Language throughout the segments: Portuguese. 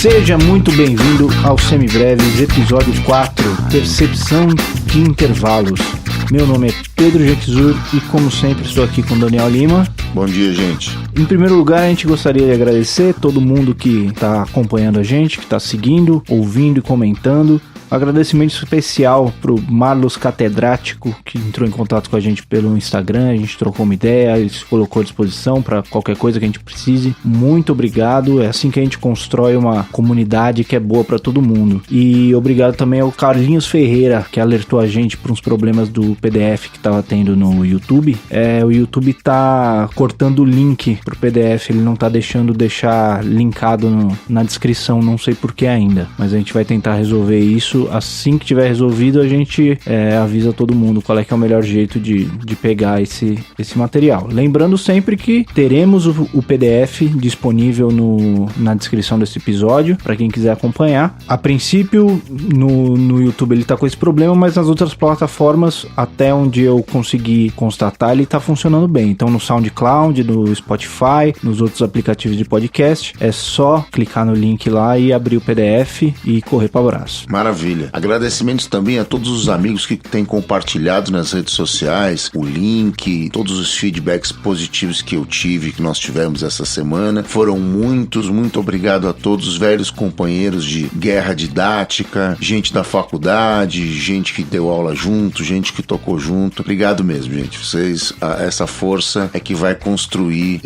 Seja muito bem-vindo ao Semibreves, episódio 4, Percepção de Intervalos. Meu nome é Pedro Jequizur e, como sempre, estou aqui com Daniel Lima. Bom dia, gente. Em primeiro lugar, a gente gostaria de agradecer todo mundo que está acompanhando a gente, que está seguindo, ouvindo e comentando. Agradecimento especial pro Marlos Catedrático, que entrou em contato com a gente pelo Instagram, a gente trocou uma ideia, ele se colocou à disposição para qualquer coisa que a gente precise. Muito obrigado, é assim que a gente constrói uma comunidade que é boa para todo mundo. E obrigado também ao Carlinhos Ferreira, que alertou a gente para uns problemas do PDF que estava tendo no YouTube. O YouTube tá cortando o link pro PDF, ele não tá deixar linkado na descrição, não sei por que ainda, mas a gente vai tentar resolver isso. Assim que tiver resolvido, a gente avisa todo mundo qual é que é o melhor jeito de pegar esse material. Lembrando sempre que teremos o PDF disponível na descrição desse episódio, para quem quiser acompanhar. A princípio, no YouTube ele tá com esse problema, mas nas outras plataformas, até onde eu consegui constatar, ele tá funcionando bem. Então no SoundCloud, no Spotify, nos outros aplicativos de podcast, é só clicar no link lá e abrir o PDF e correr para o abraço. Maravilha. Agradecimentos também a todos os amigos que têm compartilhado nas redes sociais o link, todos os feedbacks positivos que eu tive, que nós tivemos essa semana. Foram muitos, muito obrigado a todos os velhos companheiros de guerra didática, gente da faculdade, gente que deu aula junto, gente que tocou junto. Obrigado mesmo, gente. Vocês, essa força é que vai construir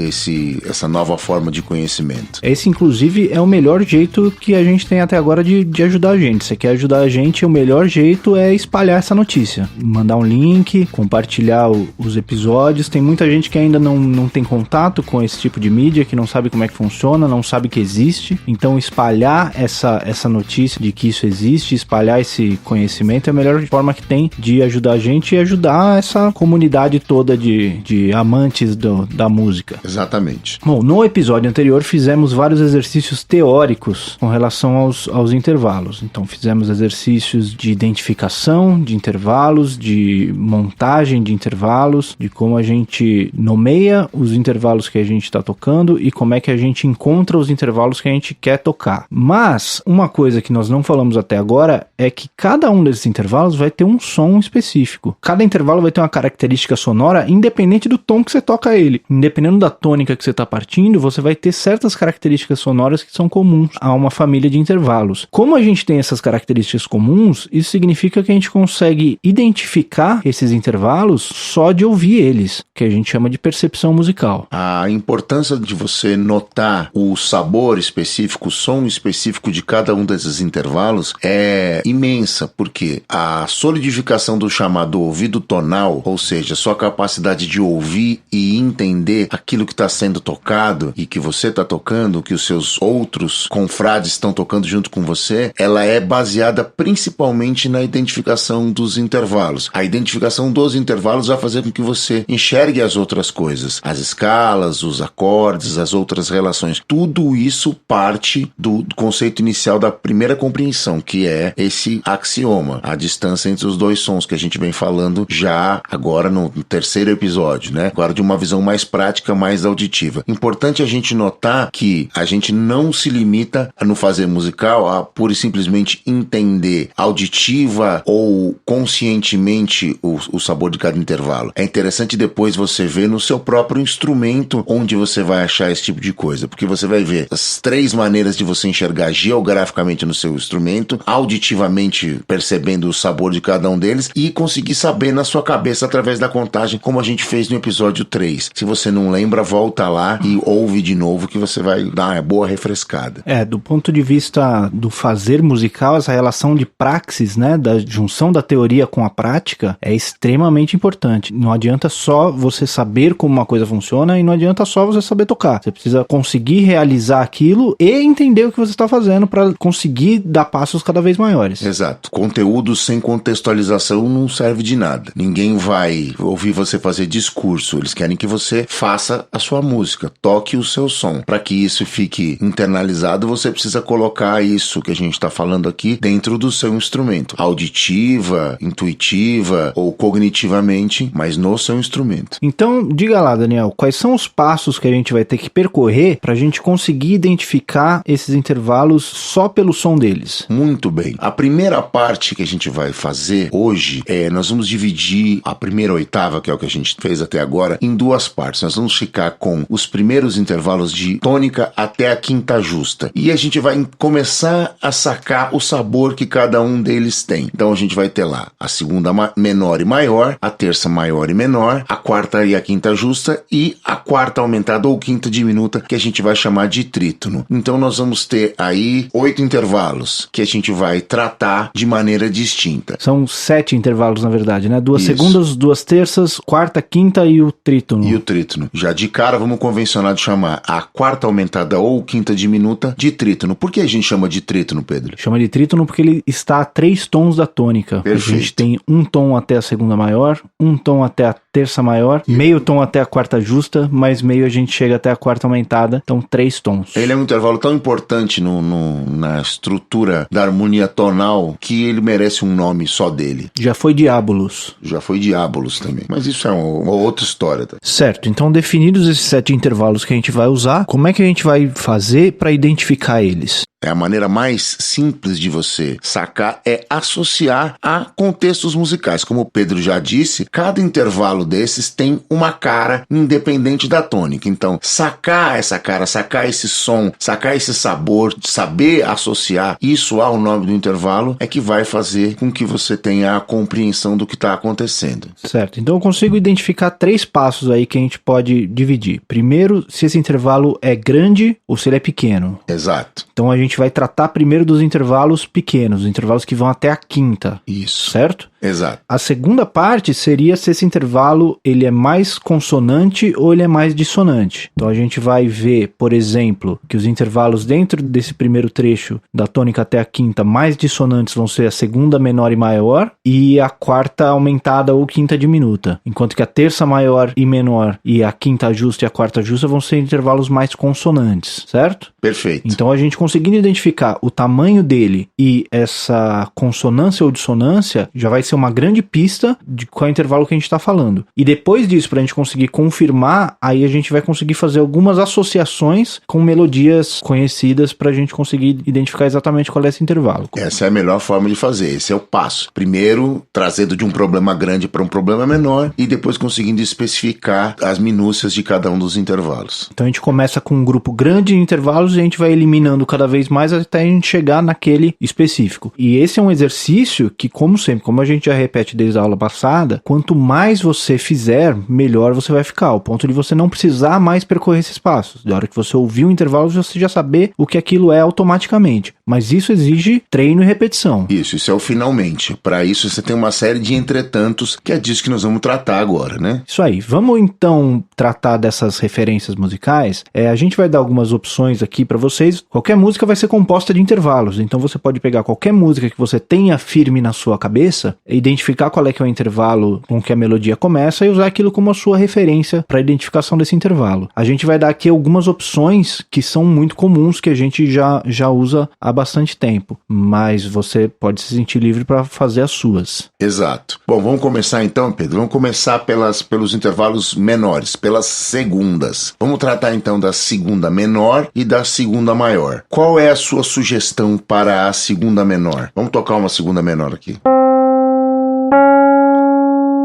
essa nova forma de conhecimento. Esse, inclusive, é o melhor jeito que a gente tem até agora de ajudar a gente. Você quer ajudar a gente, o melhor jeito é espalhar essa notícia. Mandar um link, compartilhar os episódios. Tem muita gente que ainda não tem contato com esse tipo de mídia, que não sabe como é que funciona, não sabe que existe. Então espalhar essa notícia de que isso existe, espalhar esse conhecimento é a melhor forma que tem de ajudar a gente e ajudar essa comunidade toda de amantes da música. Exatamente. Bom, no episódio anterior fizemos vários exercícios teóricos com relação aos intervalos. Então fizemos exercícios de identificação de intervalos, de montagem de intervalos, de como a gente nomeia os intervalos que a gente está tocando e como é que a gente encontra os intervalos que a gente quer tocar. Mas uma coisa que nós não falamos até agora é que cada um desses intervalos vai ter um som específico. Cada intervalo vai ter uma característica sonora independente do tom que você toca ele. Independendo da tônica que você está partindo, você vai ter certas características sonoras que são comuns a uma família de intervalos. Como a gente tem essas características comuns, isso significa que a gente consegue identificar esses intervalos só de ouvir eles, que a gente chama de percepção musical. A importância de você notar o sabor específico, o som específico de cada um desses intervalos é imensa, porque a solidificação do chamado ouvido tonal, ou seja, sua capacidade de ouvir e entender aquilo que está sendo tocado e que você está tocando, que os seus outros confrades estão tocando junto com você, ela é baseada principalmente na identificação dos intervalos. A identificação dos intervalos vai fazer com que você enxergue as outras coisas, as escalas, os acordes, as outras relações. Tudo isso parte do conceito inicial da primeira compreensão, que é esse axioma, a distância entre os dois sons que a gente vem falando já agora no terceiro episódio, né? Agora de uma visão mais prática, mais auditiva. Importante a gente notar que a gente não se limita no fazer musical a pura e simplesmente entender auditiva ou conscientemente o sabor de cada intervalo. É interessante depois você ver no seu próprio instrumento onde você vai achar esse tipo de coisa, porque você vai ver as três maneiras de você enxergar geograficamente no seu instrumento, auditivamente percebendo o sabor de cada um deles e conseguir saber na sua cabeça através da contagem, como a gente fez no episódio 3. Se você não lembra, volta lá e ouve de novo que você vai dar uma boa refrescada. Do ponto de vista do fazer musical, essa relação de praxis, né, da junção da teoria com a prática é extremamente importante. Não adianta só você saber como uma coisa funciona e não adianta só você saber tocar. Você precisa conseguir realizar aquilo e entender o que você está fazendo para conseguir dar passos cada vez maiores. Exato. Conteúdo sem contextualização não serve de nada. Ninguém vai ouvir você fazer discurso. Eles querem que você faça a sua música, toque o seu som. Para que isso fique internalizado, você precisa colocar isso que a gente está falando aqui dentro dentro do seu instrumento, auditiva, intuitiva ou cognitivamente, mas no seu instrumento. Então, diga lá, Daniel, quais são os passos que a gente vai ter que percorrer para a gente conseguir identificar esses intervalos só pelo som deles? Muito bem. A primeira parte que a gente vai fazer hoje nós vamos dividir a primeira oitava, que é o que a gente fez até agora, em duas partes. Nós vamos ficar com os primeiros intervalos de tônica até a quinta justa. E a gente vai começar a sacar o sabor que cada um deles tem. Então a gente vai ter lá a segunda menor e maior, a terça maior e menor, a quarta e a quinta justa e a quarta aumentada ou quinta diminuta, que a gente vai chamar de trítono. Então nós vamos ter aí 8 intervalos que a gente vai tratar de maneira distinta. São 7 intervalos, na verdade, né? 2 segundas, 2 terças, quarta, quinta e o trítono. E o trítono. Já de cara, vamos convencionar de chamar a quarta aumentada ou quinta diminuta de trítono. Por que a gente chama de trítono, Pedro? Chama de trítono porque ele está a 3 tons da tônica. Perfeito. A gente tem um tom até a segunda maior, um tom até a terça maior, meio tom até a quarta justa, mais meio a gente chega até a quarta aumentada, então 3 tons. Ele é um intervalo tão importante na estrutura da harmonia tonal que ele merece um nome só dele. Já foi Diabolos. Já foi Diabolos também. Mas isso é uma outra história. Tá? Certo, então definidos esses 7 intervalos que a gente vai usar, como é que a gente vai fazer para identificar eles? A maneira mais simples de você sacar é associar a contextos musicais. Como o Pedro já disse, cada intervalo desses tem uma cara independente da tônica. Então, sacar essa cara, sacar esse som, sacar esse sabor, saber associar isso ao nome do intervalo é que vai fazer com que você tenha a compreensão do que está acontecendo. Certo, então eu consigo identificar 3 passos aí que a gente pode dividir. Primeiro, se esse intervalo é grande ou se ele é pequeno. Exato. Então a gente vai tratar primeiro dos intervalos pequenos, os intervalos que vão até a quinta. Isso. Certo? Exato. A segunda parte seria se esse intervalo ele é mais consonante ou ele é mais dissonante. Então a gente vai ver, por exemplo, que os intervalos dentro desse primeiro trecho da tônica até a quinta mais dissonantes vão ser a segunda menor e maior e a quarta aumentada ou quinta diminuta. Enquanto que a terça maior e menor e a quinta justa e a quarta justa vão ser intervalos mais consonantes, certo? Perfeito. Então a gente conseguindo identificar o tamanho dele e essa consonância ou dissonância já vai ser uma grande pista de qual é o intervalo que a gente está falando. E depois disso, para a gente conseguir confirmar, aí a gente vai conseguir fazer algumas associações com melodias conhecidas para a gente conseguir identificar exatamente qual é esse intervalo. Essa é a melhor forma de fazer, esse é o passo. Primeiro, trazendo de um problema grande para um problema menor e depois conseguindo especificar as minúcias de cada um dos intervalos. Então a gente começa com um grupo grande de intervalos e a gente vai eliminando cada vez mais até a gente chegar naquele específico. E esse é um exercício que, como sempre, como a gente já repete desde a aula passada, quanto mais você fizer, melhor você vai ficar, ao ponto de você não precisar mais percorrer esses passos. Da hora que você ouvir o intervalo, você já saber o que aquilo é automaticamente. Mas isso exige treino e repetição. Isso é o finalmente. Para isso você tem uma série de entretantos, que é disso que nós vamos tratar agora, né? Isso aí. Vamos então tratar dessas referências musicais. A gente vai dar algumas opções aqui para vocês. Qualquer música vai ser composta de intervalos, então você pode pegar qualquer música que você tenha firme na sua cabeça, identificar qual é que é o intervalo com que a melodia começa e usar aquilo como a sua referência para a identificação desse intervalo. A gente vai dar aqui algumas opções que são muito comuns, que a gente já usa há bastante tempo, mas você pode se sentir livre para fazer as suas. Exato. Bom, vamos começar então, Pedro. Vamos começar pelos intervalos menores, pelas segundas. Vamos tratar então da segunda menor e da segunda maior. Qual é a sua sugestão para a segunda menor? Vamos tocar uma segunda menor aqui.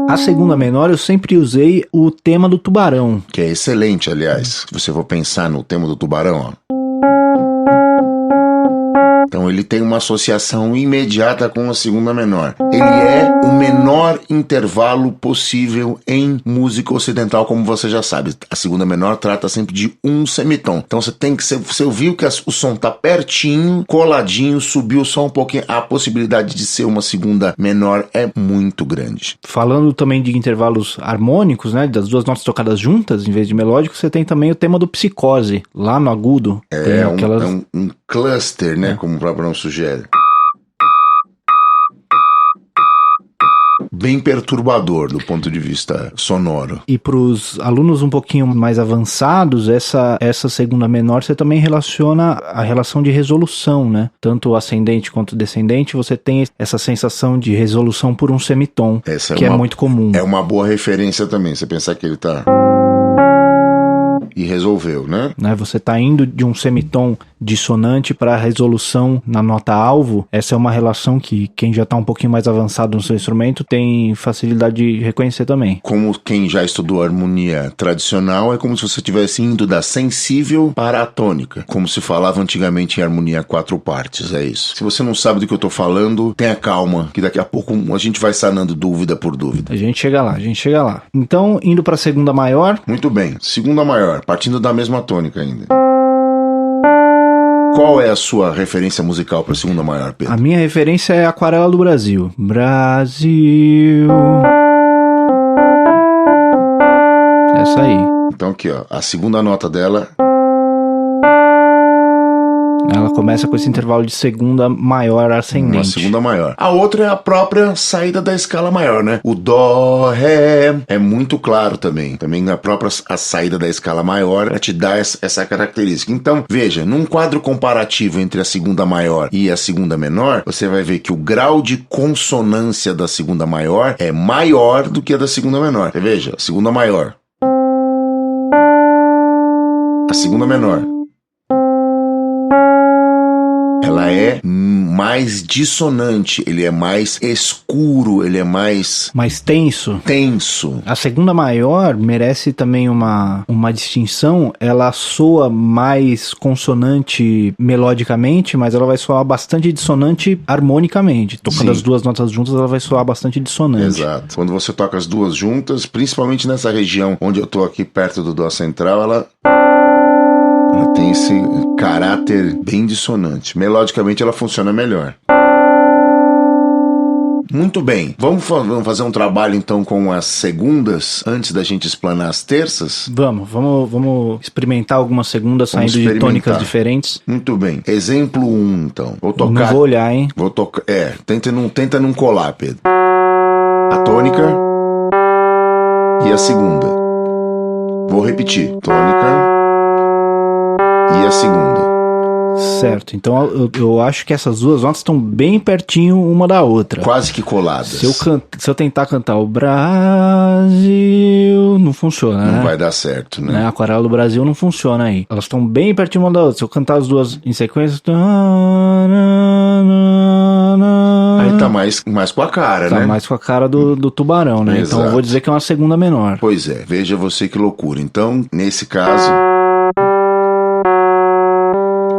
A segunda menor eu sempre usei o tema do tubarão. Que é excelente, aliás. Se você for pensar no tema do tubarão, ó. Então ele tem uma associação imediata com a segunda menor. Ele é o menor intervalo possível em música ocidental, como você já sabe. A segunda menor trata sempre de um semitom. Então você ouviu que o som tá pertinho, coladinho, subiu só um pouquinho. A possibilidade de ser uma segunda menor é muito grande. Falando também de intervalos harmônicos, né, das duas notas tocadas juntas, em vez de melódico, você tem também o tema do psicose, lá no agudo. É um cluster, né, como o próprio nome sugere. bem perturbador do ponto de vista sonoro. E para os alunos um pouquinho mais avançados, essa segunda menor você também relaciona a relação de resolução, né? Tanto o ascendente quanto o descendente, você tem essa sensação de resolução por um semitom, que é muito comum. É uma boa referência também, você pensar que ele tá... E resolveu, né? Você tá indo de um semitom dissonante para resolução na nota alvo. Essa é uma relação que quem já tá um pouquinho mais avançado no seu instrumento tem facilidade de reconhecer também. Como quem já estudou harmonia tradicional, é como se você estivesse indo da sensível para a tônica, como se falava antigamente em harmonia 4 partes, é isso. Se você não sabe do que eu tô falando, tenha calma, que daqui a pouco a gente vai sanando dúvida por dúvida. A gente chega lá. Então, indo para a segunda maior. Muito bem, segunda maior, partindo da mesma tônica ainda. Qual é a sua referência musical para a segunda maior, Pedro? A minha referência é Aquarela do Brasil. Brasil. Essa aí. Então aqui, ó, a segunda nota dela... Ela começa com esse intervalo de segunda maior ascendente. Uma segunda maior. A outra é a própria saída da escala maior, né? O dó, ré, é muito claro também. Também a própria a saída da escala maior te dá essa característica. Então, veja, num quadro comparativo entre a segunda maior e a segunda menor, você vai ver que o grau de consonância da segunda maior é maior do que a da segunda menor. Você veja, a segunda maior. A segunda menor. Ela é mais dissonante, ele é mais escuro, ele é mais tenso. Tenso. A segunda maior merece também uma distinção. Ela soa mais consonante melodicamente, mas ela vai soar bastante dissonante harmonicamente. Tocando as duas notas juntas, ela vai soar bastante dissonante. Exato. Quando você toca as duas juntas, principalmente nessa região onde eu tô aqui perto do dó central, ela tem esse caráter bem dissonante. Melodicamente ela funciona melhor. Muito bem. Vamos fazer um trabalho então com as segundas antes da gente explanar as terças? Vamos experimentar algumas segundas saindo de tônicas diferentes. Muito bem. Exemplo 1, então. Vou tocar. Não vou olhar, hein? Vou tocar. Tenta não colar, Pedro. A tônica e a segunda. Vou repetir. Tônica e a segunda. Certo, então eu acho que essas duas notas estão bem pertinho uma da outra. Quase que coladas. Se eu tentar cantar o Brasil, não funciona, né? Não vai dar certo, né? A Aquarela do Brasil não funciona aí. Elas estão bem pertinho uma da outra. Se eu cantar as duas em sequência... Aí tá mais com a cara, né? Tá mais com a cara do tubarão, né? Exato. Então eu vou dizer que é uma segunda menor. Pois é, veja você que loucura. Então, nesse caso...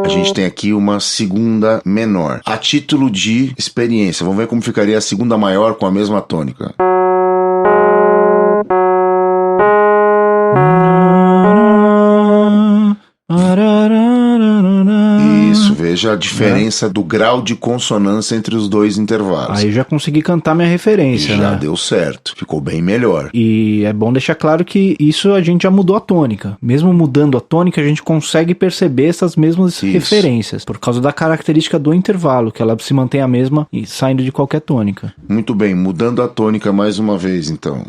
A gente tem aqui uma segunda menor. A título de experiência, vamos ver como ficaria a segunda maior com a mesma tônica. Isso, veja a diferença do grau de consonância entre os dois intervalos. Aí eu já consegui cantar minha referência, Já né? deu certo, ficou bem melhor. E é bom deixar claro que isso a gente já mudou a tônica. Mesmo mudando a tônica, a gente consegue perceber essas mesmas referências, por causa da característica do intervalo, que ela se mantém a mesma e saindo de qualquer tônica. Muito bem, mudando a tônica mais uma vez, então.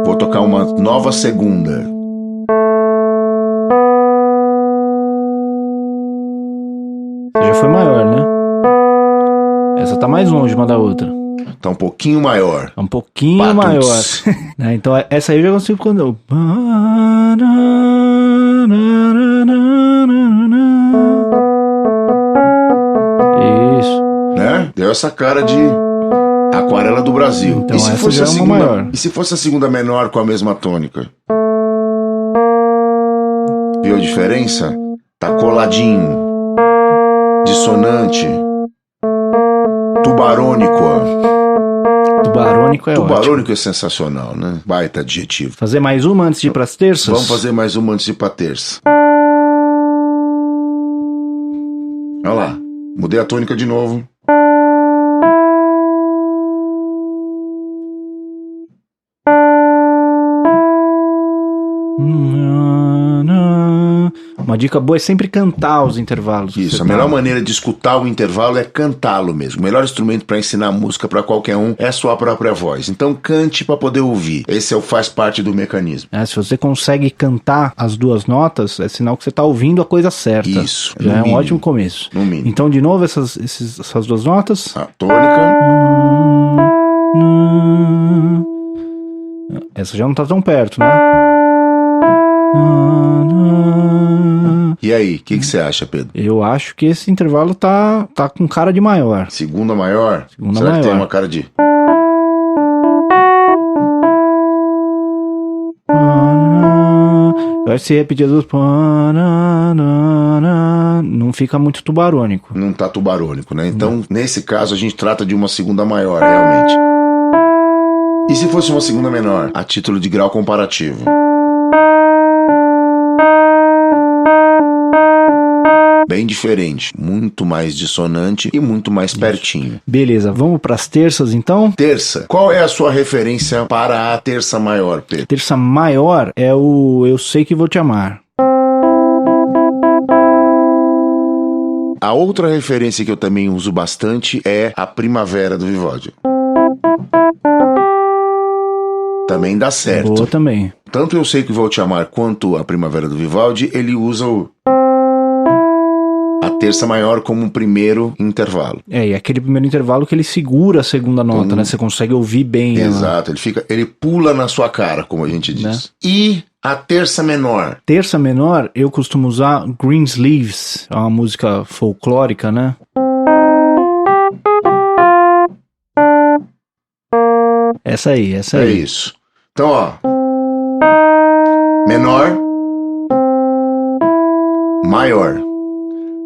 Vou tocar uma nova segunda. Você já foi maior, né? Essa tá mais longe uma da outra. Tá um pouquinho maior. É um pouquinho Patuts. maior. Né? Então essa aí eu já consigo quando eu... Isso. Né? Deu essa cara de Aquarela do Brasil. Então E se essa fosse já a é uma segunda, maior. E se fosse a segunda menor com a mesma tônica? Viu a diferença? Tá coladinho. Dissonante. Tubarônico, ó. Tubarônico é ótimo. Tubarônico é sensacional, né? Baita adjetivo. Fazer mais uma antes de ir pras terças? Vamos fazer mais uma antes de ir pra terça. Olha lá. Mudei a tônica de novo. Uma dica boa é sempre cantar os intervalos. Isso, a melhor maneira de escutar o intervalo é cantá-lo mesmo. O melhor instrumento para ensinar música para qualquer um é a sua própria voz. Então cante para poder ouvir. Esse faz parte do mecanismo. Se você consegue cantar as duas notas, é sinal que você está ouvindo a coisa certa. Isso. Já é um ótimo começo. No mínimo. Então, de novo, essas duas notas. A tônica. Essa já não está tão perto, né? E aí, o que você acha, Pedro? Eu acho que esse intervalo tá com cara de maior. Segunda maior? Segunda Será maior. que tem uma cara de... Vai se repetir as duas. Não fica muito tubarônico. Não tá tubarônico, né? Então, nesse caso, a gente trata de uma segunda maior, realmente. E se fosse uma segunda menor, a título de grau comparativo? Bem diferente, muito mais dissonante e muito mais pertinho. Beleza, vamos para as terças então? Terça. Qual é a sua referência para a terça maior, Pedro? Terça maior é o Eu Sei Que Vou Te Amar. A outra referência que eu também uso bastante é a Primavera do Vivaldi. Também dá certo. Boa também. Tanto Eu Sei Que Vou Te Amar quanto a Primavera do Vivaldi, ele usa a terça maior como um primeiro intervalo. E aquele primeiro intervalo que ele segura a segunda nota, né? Você consegue ouvir bem. Exato, ele pula na sua cara, como a gente diz. Né? E a terça menor? Terça menor, eu costumo usar Greensleeves, é uma música folclórica, né? Essa aí. É isso. Então, ó. Menor. Maior.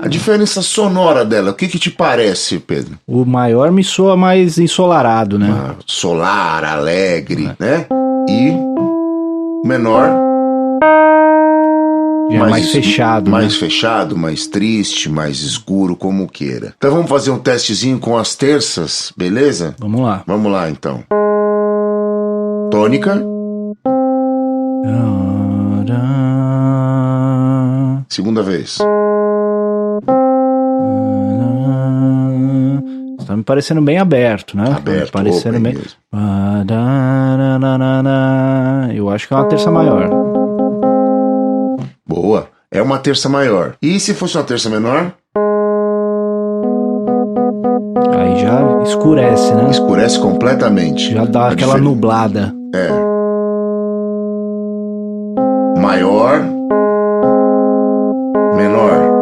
A diferença sonora dela, o que te parece, Pedro? O maior me soa mais ensolarado, né? Solar, alegre, né? E o menor... Já é mais fechado, mais fechado, mais triste, mais escuro, como queira. Então vamos fazer um testezinho com as terças, beleza? Vamos lá. Vamos lá, então. Tônica. Segunda vez. Tá me parecendo bem aberto, né? Aberto, tá me parecendo bem. Mesmo. Eu acho que é uma terça maior. Boa. É uma terça maior. E se fosse uma terça menor? Aí já escurece, né? Escurece completamente. Já dá aquela nublada. Maior. Menor.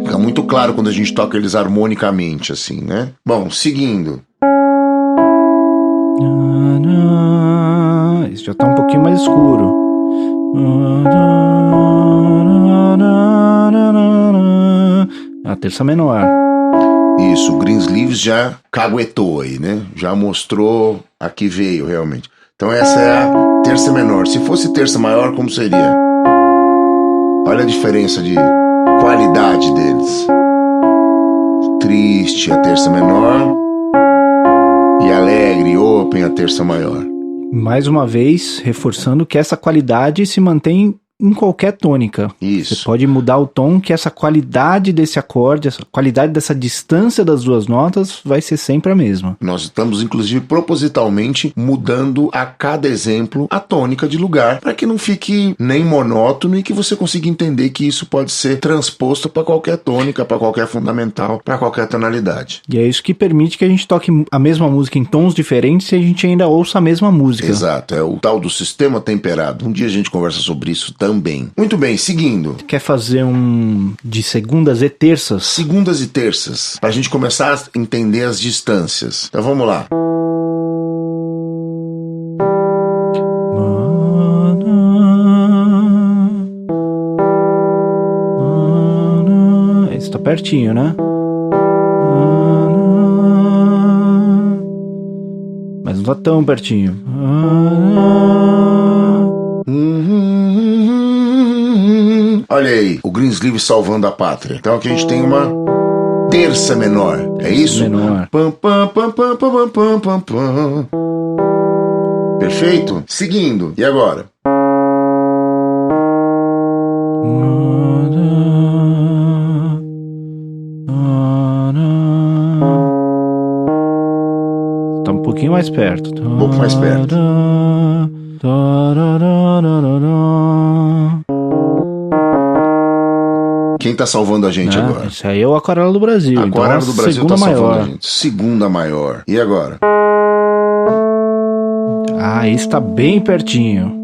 Fica muito claro quando a gente toca eles harmonicamente, assim, né? Bom, seguindo. Esse já tá um pouquinho mais escuro. A terça menor. Isso, o Greensleeves já caguetou aí, né? Já mostrou a que veio realmente. Então essa é a terça menor. Se fosse terça maior, como seria? Olha a diferença de qualidade deles. Triste, a terça menor. E alegre, open, a terça maior. Mais uma vez, reforçando que essa qualidade se mantém em qualquer tônica. Isso. Você pode mudar o tom, que essa qualidade desse acorde, essa qualidade dessa distância das duas notas vai ser sempre a mesma. Nós estamos, inclusive, propositalmente mudando a cada exemplo a tônica de lugar, para que não fique nem monótono e que você consiga entender que isso pode ser transposto para qualquer tônica, para qualquer fundamental, para qualquer tonalidade. E é isso que permite que a gente toque a mesma música em tons diferentes e a gente ainda ouça a mesma música. Exato, é o tal do sistema temperado. Um dia a gente conversa sobre isso também. Muito bem, seguindo. Quer fazer um de segundas e terças? Segundas e terças, para a gente começar a entender as distâncias. Então vamos lá. Esse tá pertinho, né? Mas não tá tão pertinho. Olha aí, o Greensleeves salvando a pátria. Então aqui a gente tem uma terça menor. É isso? Menor. Pam, pam, pam, pam, pam, pam, pam, pam. Perfeito? Seguindo. E agora? Tá um pouquinho mais perto. Um pouco mais perto. Quem tá salvando a gente agora? Isso aí é o Aquarela do Brasil. Aquarela então, do Brasil segunda tá salvando maior. a gente. Segunda maior. E agora? Ah, esse tá bem pertinho.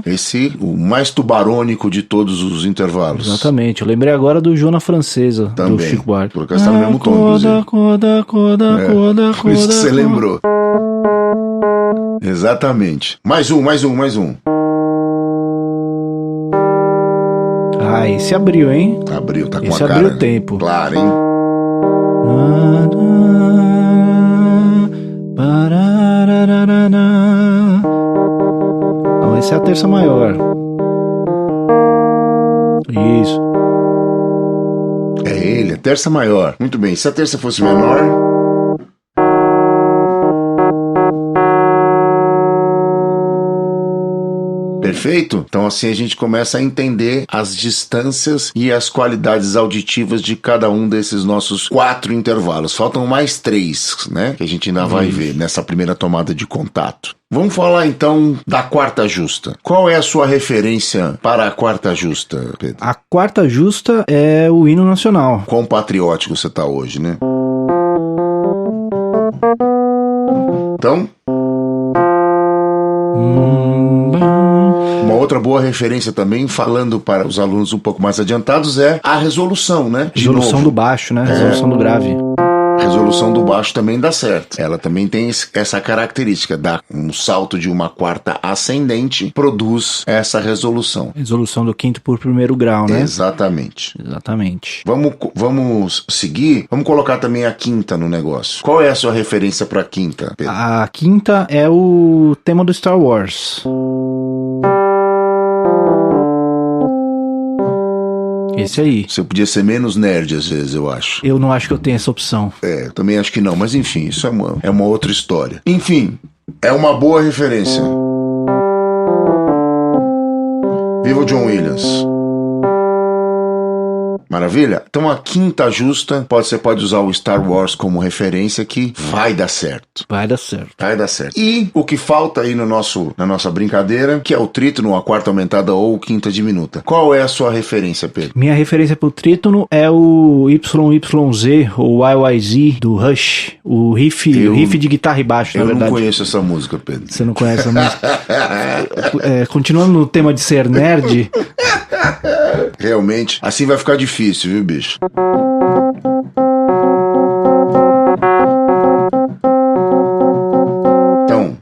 Esse, o mais tubarônico de todos os intervalos. Exatamente. Eu lembrei agora do Jona Francesa, Também. do Chico Buarque. Por acaso tá no mesmo tom, inclusive. Por isso que você lembrou. Exatamente. Mais um. Ah, esse abriu, hein? Abriu, tá com Esse a cara. abriu o tempo. Claro, hein? Não, essa é a terça maior. Isso. É ele, a terça maior. Muito bem, se a terça fosse menor... Perfeito? Então assim a gente começa a entender as distâncias e as qualidades auditivas de cada um desses nossos 4 intervalos. Faltam mais 3, né? Que a gente ainda vai ver nessa primeira tomada de contato. Vamos falar então da quarta justa. Qual é a sua referência para a quarta justa, Pedro? A quarta justa é o hino nacional. Quão patriótico você tá hoje, né? Então... Uma outra boa referência também, falando para os alunos um pouco mais adiantados, é a resolução, né? Resolução do baixo, né? Resolução do grave. Resolução do baixo também dá certo. Ela também tem essa característica, dá um salto de uma quarta ascendente, produz essa resolução. Resolução do quinto por primeiro grau, né? Exatamente. Exatamente. Seguir, vamos colocar também a quinta no negócio. Qual é a sua referência para a quinta, Pedro? A quinta é o tema do Star Wars. Esse aí. Você podia ser menos nerd às vezes, eu acho. Eu não acho que eu tenho essa opção. É, também acho que não, mas enfim, isso é uma outra história. Enfim, é uma boa referência. Viva o John Williams. Maravilha? Então a quinta justa, você pode usar o Star Wars como referência que vai dar certo. Vai dar certo. Vai dar certo. E o que falta aí na nossa brincadeira, que é o trítono, a quarta aumentada ou quinta diminuta. Qual é a sua referência, Pedro? Minha referência pro trítono é o YYZ, ou YYZ do Rush. O riff de guitarra e baixo, na verdade. Eu não conheço essa música, Pedro. Você não conhece essa música? Continuando no tema de ser nerd... Realmente, assim vai ficar difícil, viu, bicho? Então,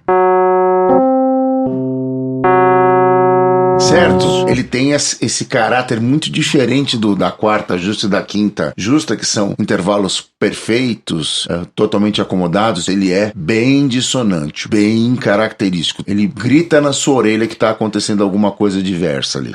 certo? Ele tem esse caráter muito diferente da quarta justa e da quinta justa, que são intervalos perfeitos, totalmente acomodados. Ele é bem dissonante, bem característico. Ele grita na sua orelha que está acontecendo alguma coisa diversa ali.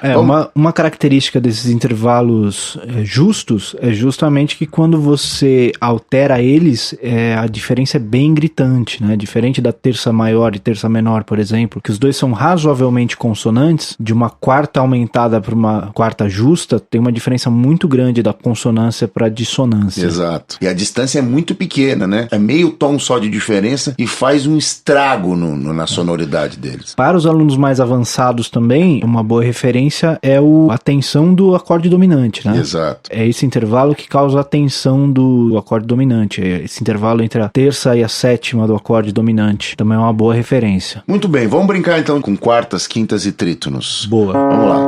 Uma característica desses intervalos justos é justamente que quando você altera eles, a diferença é bem gritante, né? Diferente da terça maior e terça menor, por exemplo, que os dois são razoavelmente consonantes, de uma quarta aumentada para uma quarta justa, tem uma diferença muito grande da consonância para a dissonância. Exato. E a distância é muito pequena, né? É meio tom só de diferença e faz um estrago na sonoridade deles. Para os alunos mais avançados também, uma boa referência é a tensão do acorde dominante, né? Exato. É esse intervalo que causa a tensão do acorde dominante. É esse intervalo entre a terça e a sétima do acorde dominante. Também é uma boa referência. Muito bem, vamos brincar então com quartas, quintas e trítonos. Boa. Vamos lá.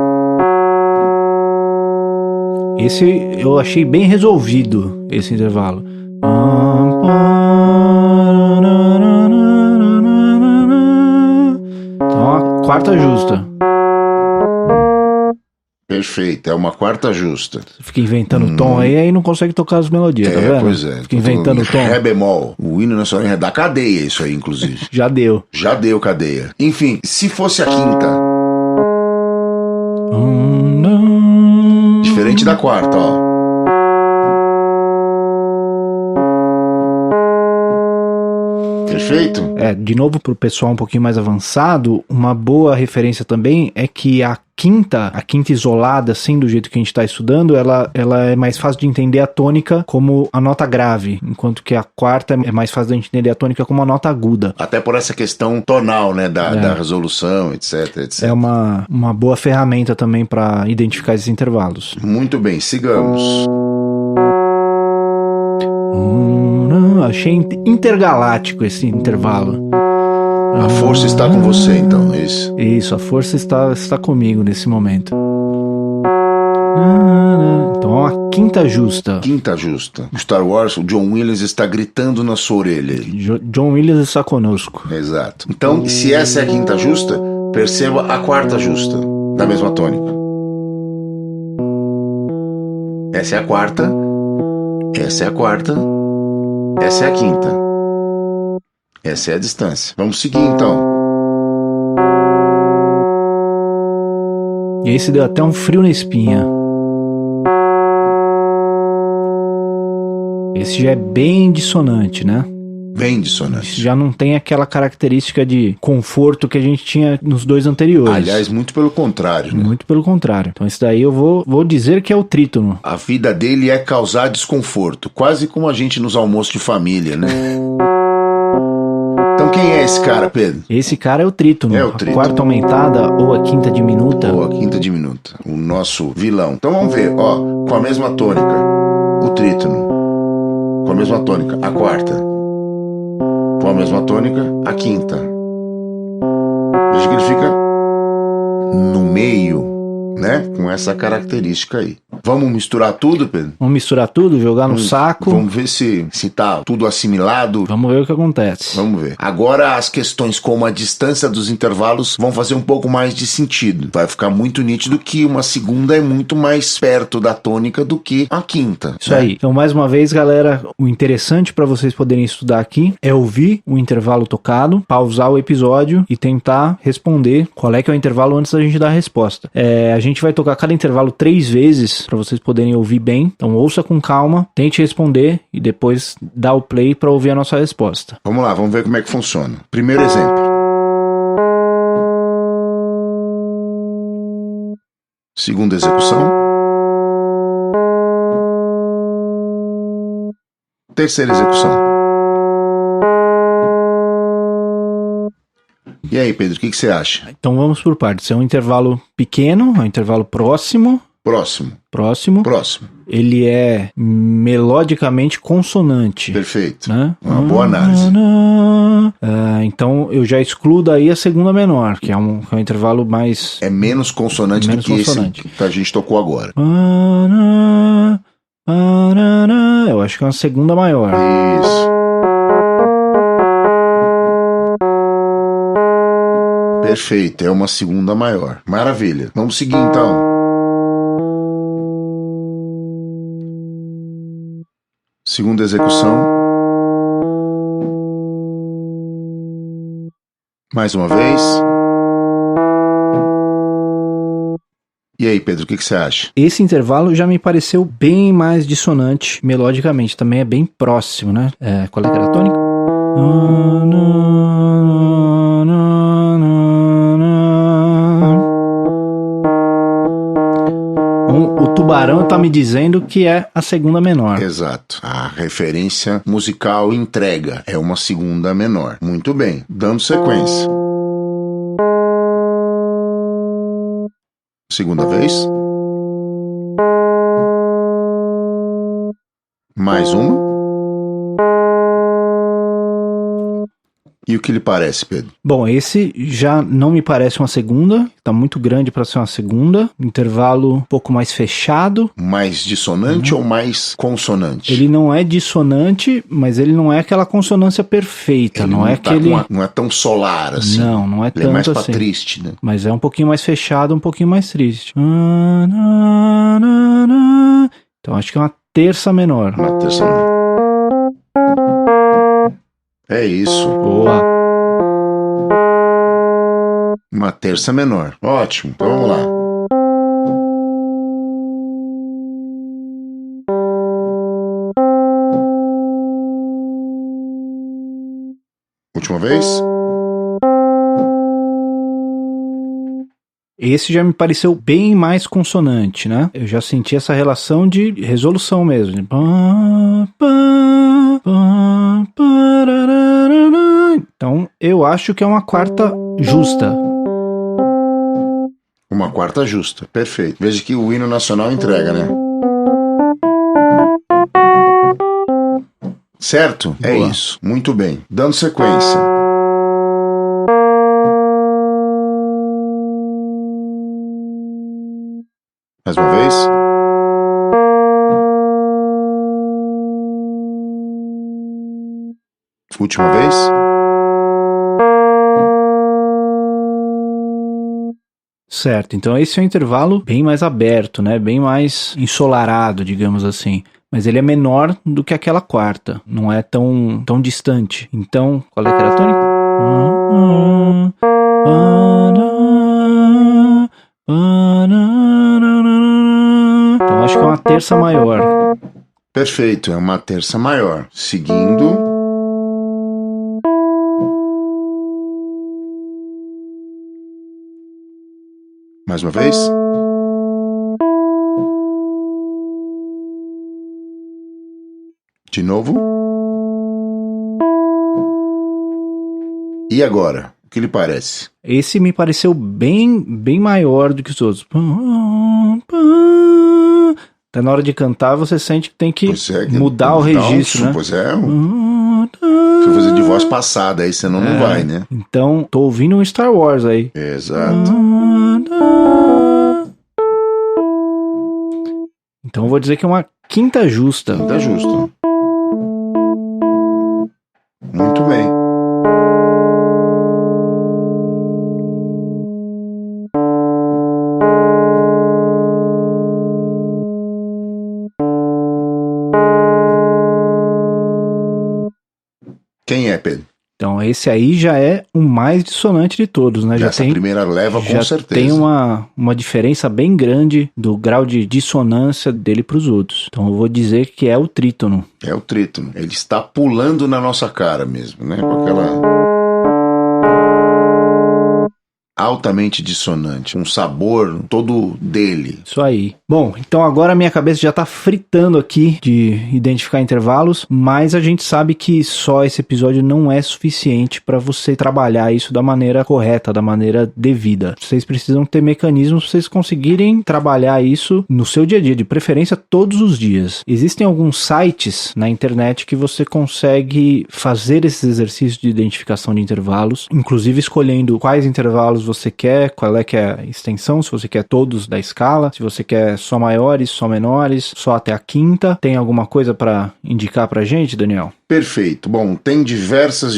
Esse eu achei bem resolvido, esse intervalo. Então, a quarta justa. Perfeito, é uma quarta justa. Você fica inventando tom aí não consegue tocar as melodias, tá vendo? Pois é. Fica inventando tom. Ré bemol. O hino nacional é da cadeia, isso aí, inclusive. Já deu. Já deu cadeia. Enfim, se fosse a quinta. Diferente da quarta, ó. Perfeito? De novo, pro pessoal um pouquinho mais avançado, uma boa referência também é que a quinta isolada, assim, do jeito que a gente está estudando, ela é mais fácil de entender a tônica como a nota grave, enquanto que a quarta é mais fácil de entender a tônica como a nota aguda. Até por essa questão tonal, né, da resolução, etc. É uma boa ferramenta também para identificar esses intervalos. Muito bem, sigamos. Achei intergaláctico esse intervalo. A força está com você, então, é isso? Isso, a força está comigo nesse momento. Então, a quinta justa. Quinta justa. Star Wars, o John Williams está gritando na sua orelha. John Williams está conosco. Exato. Então, se essa é a quinta justa, perceba a quarta justa, da mesma tônica. Essa é a quarta, essa é a quarta, essa é a quinta. Essa é a distância. Vamos seguir, então. E esse deu até um frio na espinha. Esse já é bem dissonante, né? Bem dissonante. Esse já não tem aquela característica de conforto que a gente tinha nos dois anteriores. Aliás, muito pelo contrário, né? Muito pelo contrário. Então esse daí eu vou dizer que é o trítono. A vida dele é causar desconforto. Quase como a gente nos almoços de família, né? Então quem é esse cara, Pedro? Esse cara é o trítono. É o trítono. A quarta aumentada ou a quinta diminuta. Ou a quinta diminuta. O nosso vilão. Então vamos ver, ó. Com a mesma tônica, o trítono. Com a mesma tônica, a quarta. Com a mesma tônica, a quinta. Veja que ele fica no meio, né? Com essa característica aí. Vamos misturar tudo, Pedro? Vamos misturar tudo, jogar no saco. Vamos ver se tá tudo assimilado. Vamos ver o que acontece. Vamos ver. Agora as questões como a distância dos intervalos vão fazer um pouco mais de sentido. Vai ficar muito nítido que uma segunda é muito mais perto da tônica do que a quinta. Isso aí. Então, mais uma vez, galera, o interessante para vocês poderem estudar aqui é ouvir o intervalo tocado, pausar o episódio e tentar responder qual é que é o intervalo antes da gente dar a resposta. A gente vai tocar cada intervalo 3 vezes para vocês poderem ouvir bem. Então, ouça com calma, tente responder e depois dá o play para ouvir a nossa resposta. Vamos lá, vamos ver como é que funciona. Primeiro exemplo. Segunda execução. Terceira execução. E aí, Pedro, o que você acha? Então vamos por partes. É um intervalo pequeno, é um intervalo próximo. Próximo. Ele é melodicamente consonante. Perfeito. Né? Uma boa análise. Então eu já excluo daí a segunda menor, que é um intervalo mais... É menos consonante do que consonante. Esse que a gente tocou agora. Eu acho que é uma segunda maior. Isso. Perfeito, é uma segunda maior. Maravilha. Vamos seguir então. Segunda execução. Mais uma vez. E aí, Pedro, o que você acha? Esse intervalo já me pareceu bem mais dissonante melodicamente. Também é bem próximo, né? Qual é que era a tônica? O tubarão tá me dizendo que é a segunda menor. Exato. A referência musical entrega é uma segunda menor. Muito bem. Dando sequência. Segunda vez. Mais uma. E o que lhe parece, Pedro? Bom, esse já não me parece uma segunda, tá muito grande para ser uma segunda, intervalo um pouco mais fechado. Mais dissonante ou mais consonante? Ele não é dissonante, mas ele não é aquela consonância perfeita, ele não é tá aquele... não é tão solar assim. Não é ele tanto é mais pra assim. triste, né? Mas é um pouquinho mais fechado, um pouquinho mais triste. Então acho que é uma terça menor. Uma terça menor. É isso. Boa. Uma terça menor. Ótimo. Então vamos lá. Última vez. Esse já me pareceu bem mais consonante, né? Eu já senti essa relação de resolução mesmo. Então, eu acho que é uma quarta justa. Uma quarta justa, perfeito. Veja que o hino nacional entrega, né? Certo? Boa. É isso. Muito bem. Dando sequência. Mais uma vez. Última vez. Certo, então esse é um intervalo bem mais aberto, né? Bem mais ensolarado, digamos assim. Mas ele é menor do que aquela quarta, não é tão distante. Então, qual é que era a tônica? Então acho que é uma terça maior. Perfeito, é uma terça maior. Seguindo. Mais uma vez. De novo. E agora? O que lhe parece? Esse me pareceu bem maior do que os outros. Tá na hora de cantar, você sente que tem que mudar o registro, né? Pois é. Foi fazer de voz passada, aí senão não vai, né? Então, tô ouvindo um Star Wars aí. Exato. Então eu vou dizer que é uma quinta justa. Quinta justa. Muito bem. Quem é, Pedro? Então esse aí já é o mais dissonante de todos, né? Essa primeira leva, com certeza. Tem uma diferença bem grande do grau de dissonância dele para os outros. Então eu vou dizer que é o trítono. É o trítono. Ele está pulando na nossa cara mesmo, né? Com aquela... altamente dissonante, um sabor todo dele. Isso aí. Bom, então agora a minha cabeça já tá fritando aqui de identificar intervalos, mas a gente sabe que só esse episódio não é suficiente para você trabalhar isso da maneira correta, da maneira devida. Vocês precisam ter mecanismos para vocês conseguirem trabalhar isso no seu dia a dia, de preferência todos os dias. Existem alguns sites na internet que você consegue fazer esses exercícios de identificação de intervalos, inclusive escolhendo quais intervalos você quer, qual é que é a extensão, se você quer todos da escala, se você quer só maiores, só menores, só até a quinta. Tem alguma coisa para indicar pra gente, Daniel? Perfeito. Bom, tem diversas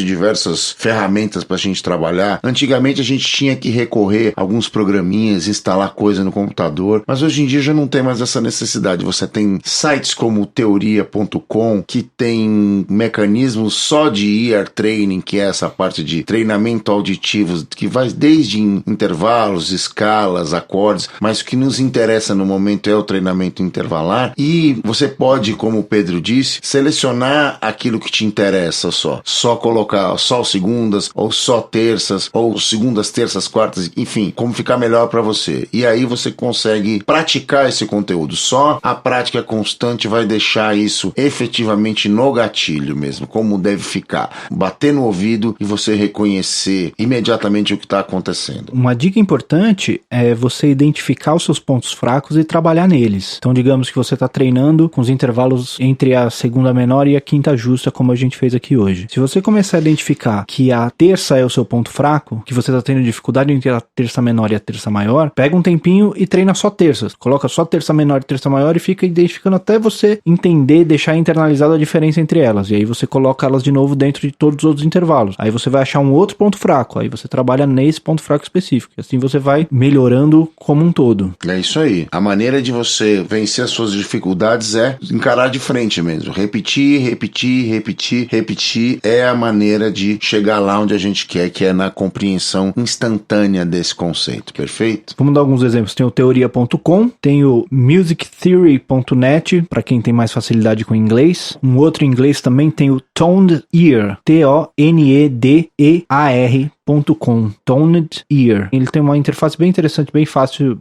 ferramentas para a gente trabalhar. Antigamente a gente tinha que recorrer a alguns programinhas, instalar coisa no computador, mas hoje em dia já não tem mais essa necessidade. Você tem sites como teoria.com que tem mecanismos só de ear training, que é essa parte de treinamento auditivo, que vai desde intervalos, escalas, acordes, mas o que nos interessa no momento é o treinamento intervalar. E você pode, como o Pedro disse, selecionar aquilo que te interessa só colocar só segundas, ou só terças, ou segundas, terças, quartas, enfim, como ficar melhor para você. E aí você consegue praticar esse conteúdo. Só a prática constante vai deixar isso efetivamente no gatilho mesmo, como deve ficar. Bater no ouvido e você reconhecer imediatamente o que está acontecendo. Uma dica importante é você identificar os seus pontos fracos e trabalhar neles. Então, digamos que você está treinando com os intervalos entre a segunda menor e a quinta justa, como a gente fez aqui hoje. Se você começar a identificar que a terça é o seu ponto fraco, que você está tendo dificuldade entre a terça menor e a terça maior, pega um tempinho e treina só terças. Coloca só terça menor e terça maior e fica identificando até você entender, deixar internalizado a diferença entre elas. E aí você coloca elas de novo dentro de todos os outros intervalos. Aí você vai achar um outro ponto fraco. Aí você trabalha nesse ponto fraco específico. Assim você vai melhorando como um todo. É isso aí. A maneira de você vencer as suas dificuldades é encarar de frente mesmo. Repetir repetir. Repetir é a maneira de chegar lá onde a gente quer, que é na compreensão instantânea desse conceito, perfeito? Vamos dar alguns exemplos. Tem o teoria.com, tem o musictheory.net, para quem tem mais facilidade com inglês. Um outro em inglês também tem o Toned Ear, TONEDEAR.com, Toned Ear. Ele tem uma interface bem interessante, bem fácil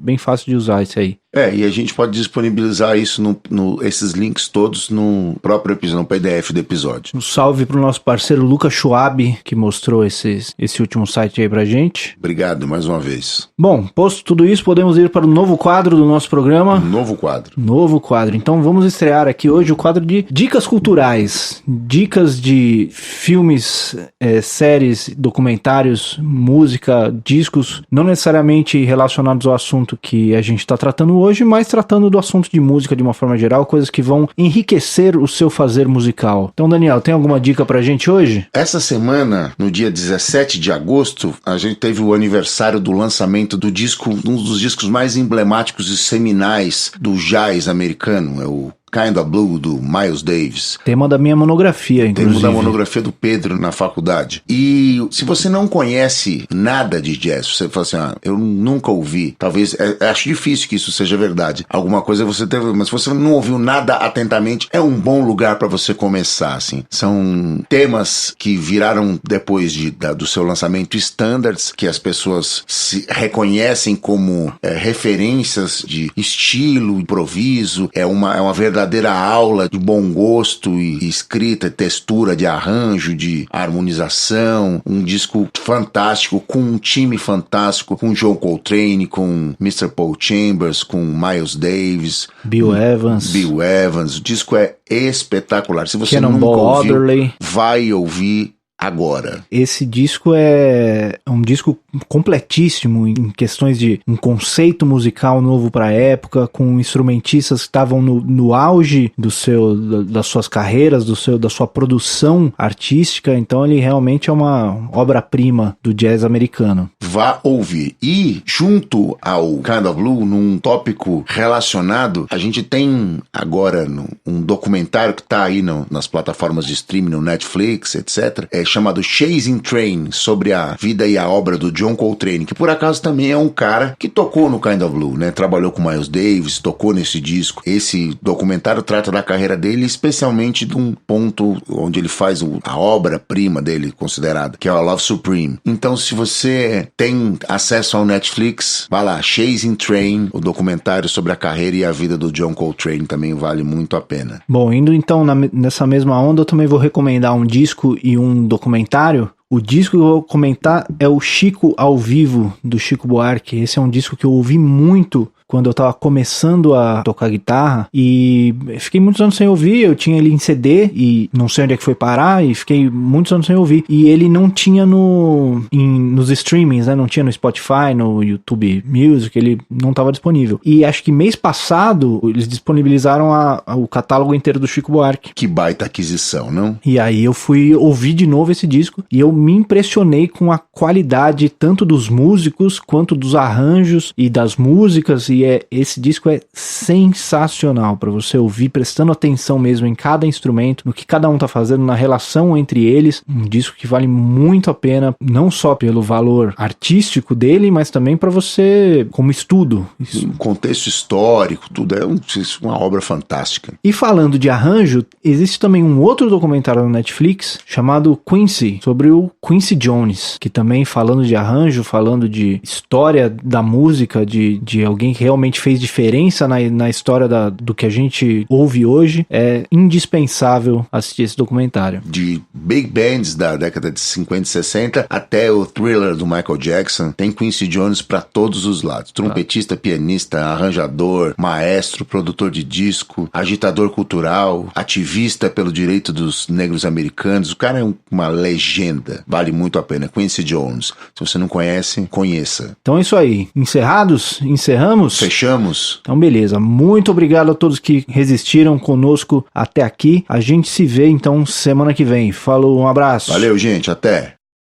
de usar esse aí. E a gente pode disponibilizar isso, esses links todos no próprio episódio, no PDF do episódio. Um salve pro nosso parceiro Lucas Schwab, que mostrou esse último site aí pra gente. Obrigado mais uma vez. Bom, posto tudo isso, podemos ir para o novo quadro do nosso programa. Novo quadro. Então vamos estrear aqui hoje o quadro de Dicas Culturais. Dicas de filmes, séries, documentários, música, discos, não necessariamente relacionados ao assunto que a gente está tratando hoje, mas tratando do assunto de música de uma forma geral, coisas que vão enriquecer o seu fazer musical. Então, Daniel, tem alguma dica pra gente hoje? Essa semana, no dia 17 de agosto, a gente teve o aniversário do lançamento do disco, um dos discos mais emblemáticos e seminais do jazz americano, é o Kind of Blue, do Miles Davis. Tema da minha monografia, inclusive. Tema da monografia do Pedro na faculdade. E se você não conhece nada de jazz, você fala assim, eu nunca ouvi, talvez, acho difícil que isso seja verdade. Alguma coisa você teve, mas se você não ouviu nada atentamente, é um bom lugar para você começar, assim. São temas que viraram, depois do seu lançamento, standards, que as pessoas se reconhecem como referências de estilo, improviso, é uma verdadeira aula de bom gosto e escrita, textura, de arranjo, de harmonização, um disco fantástico, com um time fantástico, com John Coltrane, com Mr. Paul Chambers, com Miles Davis, Bill Evans. O disco é espetacular. Se você Cannonball nunca ouviu, Adderley. vai ouvir agora. Esse disco é um disco completíssimo em questões de um conceito musical novo para a época, com instrumentistas que estavam no auge das suas carreiras, da sua produção artística. Então ele realmente é uma obra-prima do jazz americano. Vá ouvir. E junto ao Kind of Blue, num tópico relacionado, a gente tem agora um documentário que está aí nas plataformas de streaming, no Netflix, etc., chamado Chasing Train, sobre a vida e a obra do John Coltrane, que por acaso também é um cara que tocou no Kind of Blue, né? Trabalhou com Miles Davis, tocou nesse disco. Esse documentário trata da carreira dele, especialmente de um ponto onde ele faz a obra-prima dele, considerada, que é a Love Supreme. Então, se você tem acesso ao Netflix, vá lá, Chasing Train, o documentário sobre a carreira e a vida do John Coltrane, também vale muito a pena. Bom, indo então nessa mesma onda, eu também vou recomendar um disco e um documentário. O disco que eu vou comentar é o Chico ao Vivo, do Chico Buarque. Esse é um disco que eu ouvi muito quando eu tava começando a tocar guitarra, e fiquei muitos anos sem ouvir. Eu tinha ele em CD e não sei onde é que foi parar, e fiquei muitos anos sem ouvir. E ele não tinha nos streamings, né? Não tinha no Spotify, no YouTube Music, ele não tava disponível. E acho que mês passado eles disponibilizaram o catálogo inteiro do Chico Buarque. Que baita aquisição, não? E aí eu fui ouvir de novo esse disco e eu me impressionei com a qualidade tanto dos músicos quanto dos arranjos e das músicas. E esse disco é sensacional para você ouvir, prestando atenção mesmo em cada instrumento, no que cada um tá fazendo, na relação entre eles. Um disco que vale muito a pena, não só pelo valor artístico dele, mas também para você como estudo. Um contexto histórico, tudo é uma obra fantástica. E falando de arranjo, existe também um outro documentário no Netflix chamado Quincy, sobre o Quincy Jones, que também, falando de arranjo, falando de história da música, de alguém que realmente fez diferença na história do que a gente ouve hoje, é indispensável assistir esse documentário. De big bands da década de 50 e 60 até o Thriller do Michael Jackson, tem Quincy Jones para todos os lados. Trompetista, pianista, arranjador, maestro, produtor de disco, agitador cultural, ativista pelo direito dos negros americanos. O cara é uma legenda. Vale muito a pena. Quincy Jones. Se você não conhece, conheça. Então é isso aí. Encerrados? Encerramos? Fechamos. Então beleza, muito obrigado a todos que resistiram conosco até aqui. A gente se vê então semana que vem. Falou, um abraço. Valeu, gente, até.